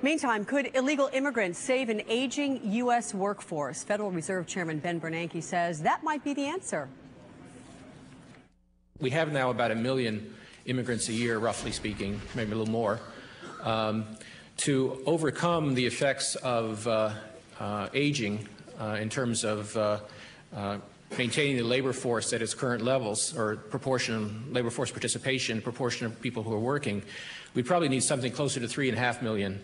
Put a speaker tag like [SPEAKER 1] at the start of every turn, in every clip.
[SPEAKER 1] Meantime, could illegal immigrants save an aging U.S. workforce? Federal Reserve Chairman Ben Bernanke says that might be the answer.
[SPEAKER 2] We have now about 1 million immigrants a year, roughly speaking, maybe a little more, to overcome the effects of aging in terms of maintaining the labor force at its current levels, or proportion labor force participation, proportion of people who are working. We probably need something closer to 3.5 million.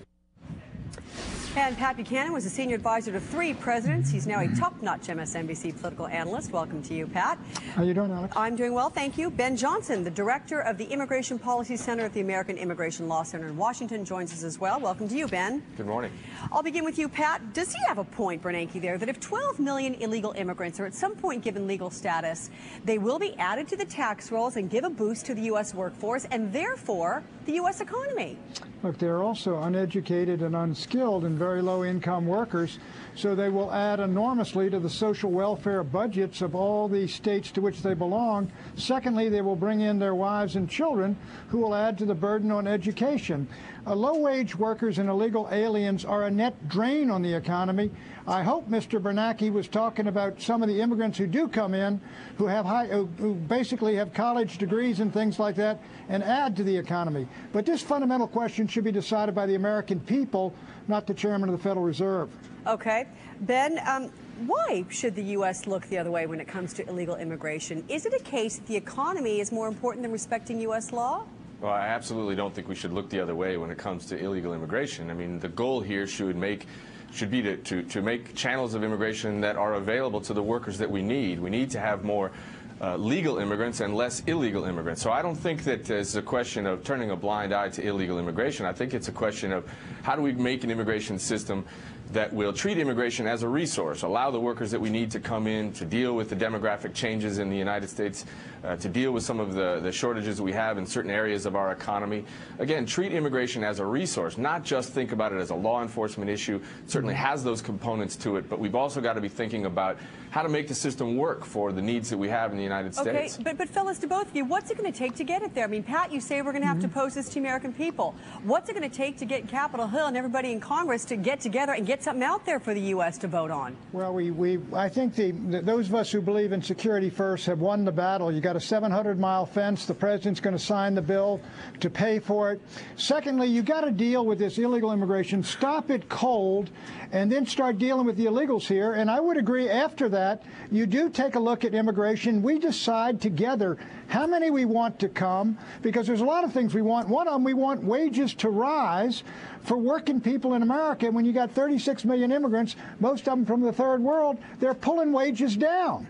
[SPEAKER 1] And Pat Buchanan was a senior advisor to 3 presidents. He's now a top-notch MSNBC political analyst. Welcome to you, Pat.
[SPEAKER 3] How are you doing, Alex?
[SPEAKER 1] I'm doing well, thank you. Ben Johnson, the director of the Immigration Policy Center at the American Immigration Law Center in Washington, joins us as well. Welcome to you, Ben.
[SPEAKER 4] Good morning.
[SPEAKER 1] I'll begin with you, Pat. Does he have a point, Bernanke, there, that if 12 million illegal immigrants are at some point given legal status, they will be added to the tax rolls and give a boost to the U.S. workforce and therefore the U.S. economy?
[SPEAKER 3] Look, they're also uneducated and unskilled and very low-income workers, so they will add enormously to the social welfare budgets of all the states to which they belong. Secondly, they will bring in their wives and children, who will add to the burden on education. Low-wage workers and illegal aliens are a net drain on the economy. I hope Mr. Bernanke was talking about some of the immigrants who do come in, who basically have college degrees and things like that, and add to the economy. But this fundamental question should be decided by the American people, not the chairman of the Federal Reserve.
[SPEAKER 1] Okay. Ben, why should the U.S. look the other way when it comes to illegal immigration? Is it a case that the economy is more important than respecting U.S. law?
[SPEAKER 4] Well, I absolutely don't think we should look the other way when it comes to illegal immigration. I mean, the goal here should be to make channels of immigration that are available to the workers that we need. We need to have more legal immigrants and less illegal immigrants. So I don't think that it's a question of turning a blind eye to illegal immigration. I think it's a question of how do we make an immigration system that will treat immigration as a resource, allow the workers that we need to come in to deal with the demographic changes in the United States, to deal with some of the shortages we have in certain areas of our economy. Again, treat immigration as a resource, not just think about it as a law enforcement issue. It certainly has those components to it, but we've also got to be thinking about how to make the system work for the needs that we have in the United States.
[SPEAKER 1] Okay, but fellas, to both of you, what's it going to take to get it there? I mean, Pat, you say we're going to have to pose this to the American people. What's it going to take to get Capitol Hill and everybody in Congress to get together and get something out there for the U.S. to vote on?
[SPEAKER 3] Well, I think those of us who believe in security first have won the battle. You got a 700-mile fence. The president's going to sign the bill to pay for it. Secondly, you got to deal with this illegal immigration, stop it cold, and then start dealing with the illegals here. And I would agree after that, you do take a look at immigration. We decide together how many we want to come, because there's a lot of things we want. One of them, we want wages to rise for working people in America. And when you got 36 million immigrants, most of them from the third world, they're pulling wages down.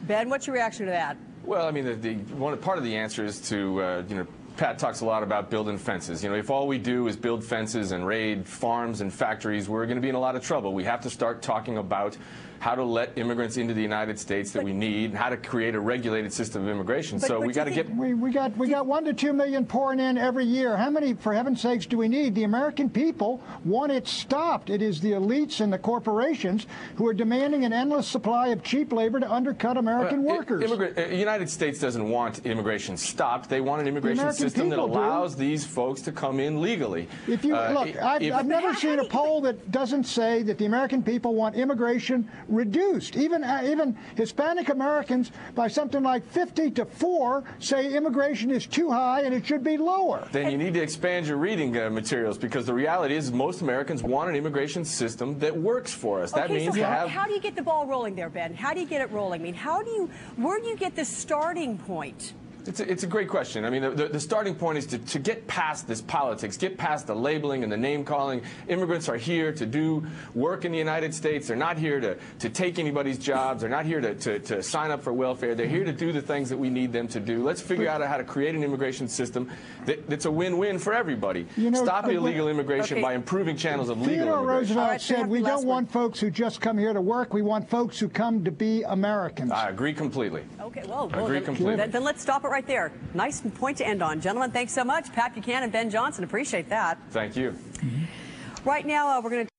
[SPEAKER 1] Ben, what's your reaction to that?
[SPEAKER 4] Well, I mean, part of the answer is to, Pat talks a lot about building fences. If all we do is build fences and raid farms and factories, we're going to be in a lot of trouble. We have to start talking about how to let immigrants into the United States that we need, and how to create a regulated system of immigration. So we got to get.
[SPEAKER 3] We got 1 to 2 million pouring in every year. How many, for heaven's sakes, do we need? The American people want it stopped. It is the elites and the corporations who are demanding an endless supply of cheap labor to undercut American workers.
[SPEAKER 4] The United States doesn't want immigration stopped. They want an immigration system that allows these folks to come in legally.
[SPEAKER 3] If you look, I've never seen a poll that doesn't say that the American people want immigration reduced. Even Hispanic Americans, by something like 50 to 4, say immigration is too high and it should be lower.
[SPEAKER 4] Then you need to expand your reading materials, because the reality is most Americans want an immigration system that works for us. That means
[SPEAKER 1] how do you get the ball rolling there, Ben? How do you get it rolling? I mean, where do you get the starting point?
[SPEAKER 4] It's a great question. I mean, the starting point is to get past this politics, get past the labeling and the name-calling. Immigrants are here to do work in the United States. They're not here to take anybody's jobs. They're not here to sign up for welfare. They're here to do the things that we need them to do. Let's figure out how to create an immigration system that's a win-win for everybody. Stop illegal immigration by improving channels of legal
[SPEAKER 3] Theodore
[SPEAKER 4] immigration.
[SPEAKER 3] Roosevelt said, we don't want folks who just come here to work. We want folks who come to be Americans.
[SPEAKER 4] I agree completely.
[SPEAKER 1] Okay, well,
[SPEAKER 4] completely.
[SPEAKER 1] Then let's stop it right there. Nice point to end on. Gentlemen, thanks so much. Pat Buchanan, Ben Johnson, appreciate that.
[SPEAKER 4] Thank you.
[SPEAKER 1] Right now, we're going to